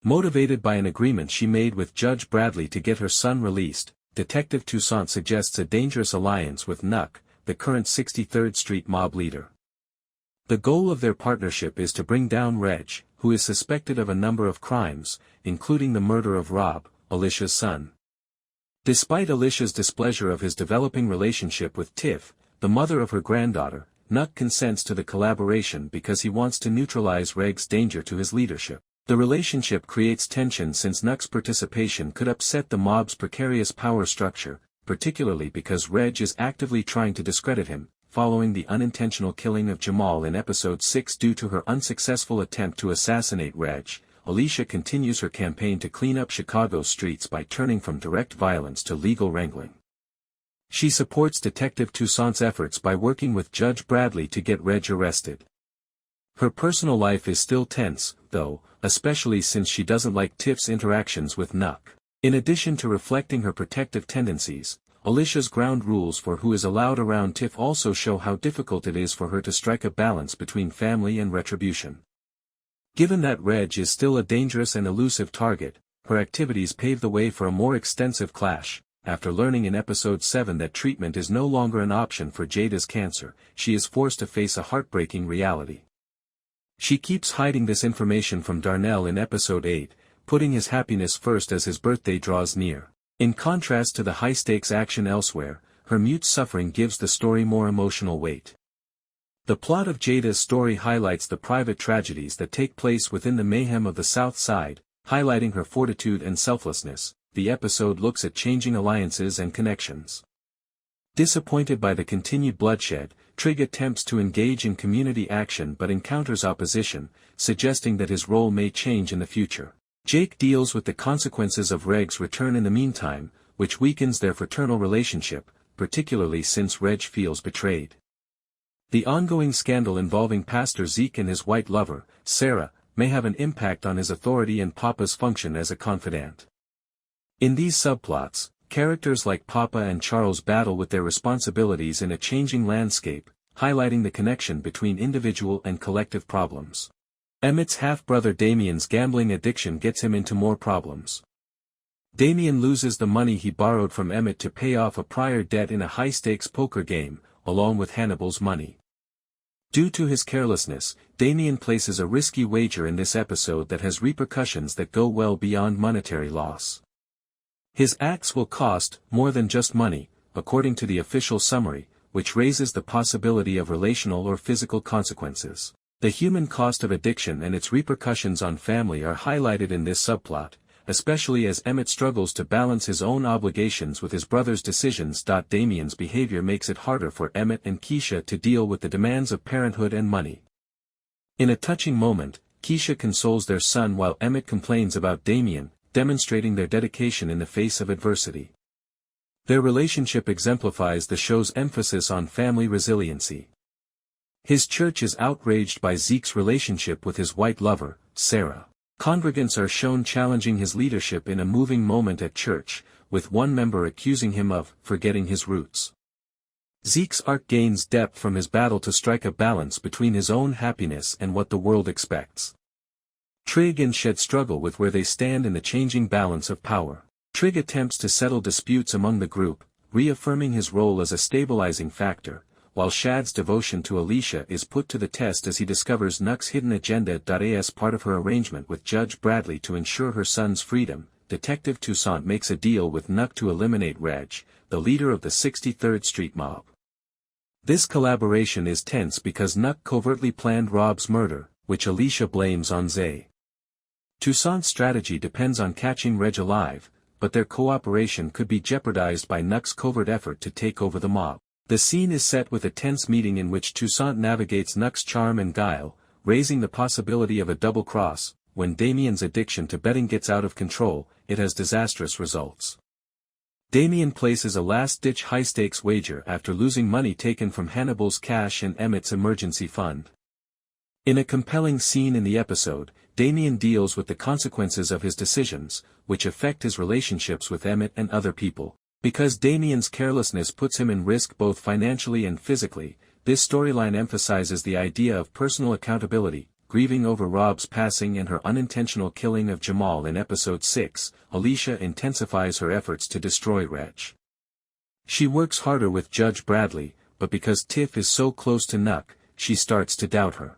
Motivated by an agreement she made with Judge Bradley to get her son released, Detective Toussaint suggests a dangerous alliance with Nuck, the current 63rd Street mob leader. The goal of their partnership is to bring down Reg, who is suspected of a number of crimes, including the murder of Rob, Alicia's son. Despite Alicia's displeasure of his developing relationship with Tiff, the mother of her granddaughter, Nuck consents to the collaboration because he wants to neutralize Reg's danger to his leadership. The relationship creates tension since Nuck's participation could upset the mob's precarious power structure, particularly because Reg is actively trying to discredit him, following the unintentional killing of Jamal in Episode 6 due to her unsuccessful attempt to assassinate Reg. Alicia continues her campaign to clean up Chicago's streets by turning from direct violence to legal wrangling. She supports Detective Toussaint's efforts by working with Judge Bradley to get Reg arrested. Her personal life is still tense, though, especially since she doesn't like Tiff's interactions with Nuck. In addition to reflecting her protective tendencies, Alicia's ground rules for who is allowed around Tiff also show how difficult it is for her to strike a balance between family and retribution. Given that Reg is still a dangerous and elusive target, her activities pave the way for a more extensive clash. After learning in Episode 7 that treatment is no longer an option for Jada's cancer, she is forced to face a heartbreaking reality. She keeps hiding this information from Darnell in Episode 8, putting his happiness first as his birthday draws near. In contrast to the high-stakes action elsewhere, her mute suffering gives the story more emotional weight. The plot of Jada's story highlights the private tragedies that take place within the mayhem of the South Side, highlighting her fortitude and selflessness. The episode looks at changing alliances and connections. Disappointed by the continued bloodshed, Trig attempts to engage in community action but encounters opposition, suggesting that his role may change in the future. Jake deals with the consequences of Reg's return in the meantime, which weakens their fraternal relationship, particularly since Reg feels betrayed. The ongoing scandal involving Pastor Zeke and his white lover, Sarah, may have an impact on his authority and Papa's function as a confidant. In these subplots, characters like Papa and Charles battle with their responsibilities in a changing landscape, highlighting the connection between individual and collective problems. Emmett's half-brother Damien's gambling addiction gets him into more problems. Damien loses the money he borrowed from Emmett to pay off a prior debt in a high-stakes poker game, along with Hannibal's money. Due to his carelessness, Damien places a risky wager in this episode that has repercussions that go well beyond monetary loss. His acts will cost more than just money, according to the official summary, which raises the possibility of relational or physical consequences. The human cost of addiction and its repercussions on family are highlighted in this subplot, especially as Emmett struggles to balance his own obligations with his brother's decisions. Damien's behavior makes it harder for Emmett and Keisha to deal with the demands of parenthood and money. In a touching moment, Keisha consoles their son while Emmett complains about Damien, demonstrating their dedication in the face of adversity. Their relationship exemplifies the show's emphasis on family resiliency. His church is outraged by Zeke's relationship with his white lover, Sarah. Congregants are shown challenging his leadership in a moving moment at church, with one member accusing him of forgetting his roots. Zeke's arc gains depth from his battle to strike a balance between his own happiness and what the world expects. Trig and Shed struggle with where they stand in the changing balance of power. Trig attempts to settle disputes among the group, reaffirming his role as a stabilizing factor, while Shad's devotion to Alicia is put to the test as he discovers Nuck's hidden agenda. As part of her arrangement with Judge Bradley to ensure her son's freedom, Detective Toussaint makes a deal with Nuck to eliminate Reg, the leader of the 63rd Street mob. This collaboration is tense because Nuck covertly planned Rob's murder, which Alicia blames on Zay. Toussaint's strategy depends on catching Reg alive, but their cooperation could be jeopardized by Nuck's covert effort to take over the mob. The scene is set with a tense meeting in which Toussaint navigates Nuck's charm and guile, raising the possibility of a double cross. When Damien's addiction to betting gets out of control, it has disastrous results. Damien places a last-ditch high-stakes wager after losing money taken from Hannibal's cash and Emmett's emergency fund. In a compelling scene in the episode, Damien deals with the consequences of his decisions, which affect his relationships with Emmett and other people. Because Damien's carelessness puts him in risk both financially and physically, this storyline emphasizes the idea of personal accountability, grieving over Rob's passing and her unintentional killing of Jamal in episode 6, Alicia intensifies her efforts to destroy Wretch. She works harder with Judge Bradley, but because Tiff is so close to Nuck, she starts to doubt her.